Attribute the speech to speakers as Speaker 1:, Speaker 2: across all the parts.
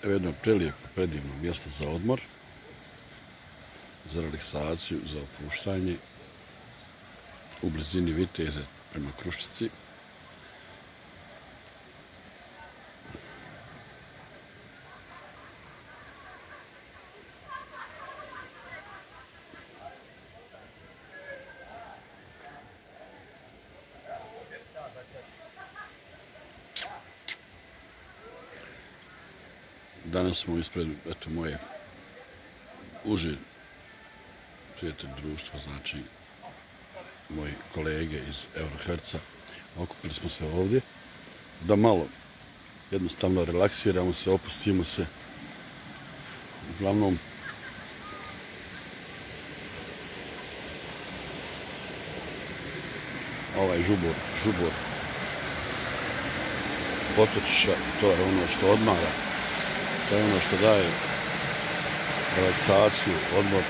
Speaker 1: Evo jedno prelijepo, predivno mjesto za odmor, za relaksaciju, za opuštanje u blizini Viteze prema Kruščici. Danas smo ispred moje uže prijatelj društva, znači moji kolege iz Euroherca. Okupili smo se ovdje da malo jednostavno relaksiramo se, opustimo se. Uglavnom ovaj žubor potočića, to je ono što odmara. To je ono što daje relaksaciju, odmor.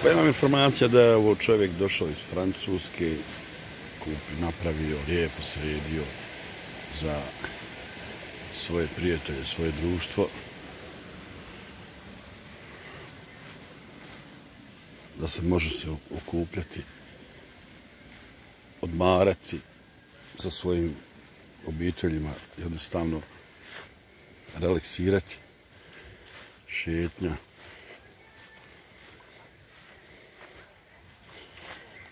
Speaker 1: Pa imam informacija da je ovo čovjek došao iz Francuske, napravio, lijepo sredio za svoje prijatelje, svoje društvo. Da se može se okupljati, odmarati sa svojim obiteljima, jednostavno relaksirati, šetnja.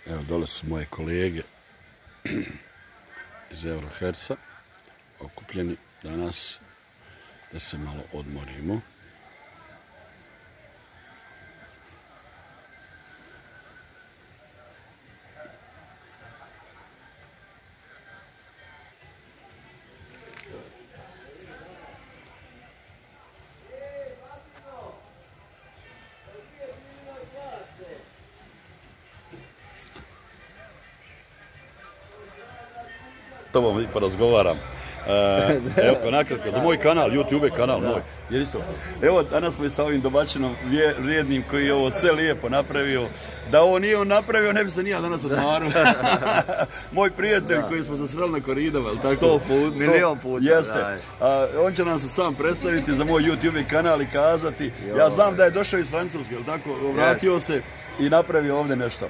Speaker 1: Evo, dole su moje kolege iz Euroherca, okupljeni danas da se malo odmorimo. Tobom i porazgovaram. Evo, nakratko, za moj kanal, YouTube kanal moj. Jer isto, evo, danas smo i sa ovim domaćinom vrijednim koji je ovo sve lijepo napravio. Da ovo nije on napravio, ne bi se nija danas odmarao. Moj prijatelj koji smo se sreli na koridama, ali tako?
Speaker 2: 100 puta, milion puta.
Speaker 1: Jeste. On će nam se sam predstaviti za moj YouTube kanal i kazati. Ja znam da je došao iz Francuske, ali tako? Vratio se i napravio ovdje nešto.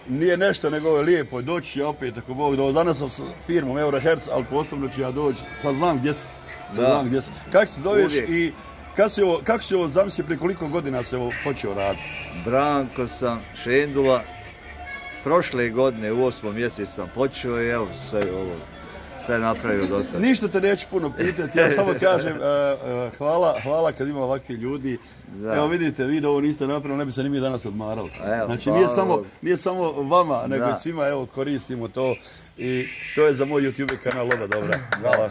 Speaker 1: Nije nešto, nego je lijepo, doći će opet, ako Bog da. Danas sam s firmom Euroherc, ali posebno ću ja doći, sad znam gdje si. Kako se zoveš i kako si ovo zamislio, prije koliko godina se ovo počeo raditi?
Speaker 2: Branko sam, Šendula, prošle godine u 8. mjesecu sam počeo i evo sve napravio dosta.
Speaker 1: Ništa te neću puno pitati, ja samo kažem hvala kad ima ovakvi ljudi. Evo vidite, vi da ovo niste napravili, ne bi se ni mi danas odmarali. Znači nije samo vama, nego i svima, evo koristimo to i to je za moj YouTube kanal Loda Dobra. Hvala.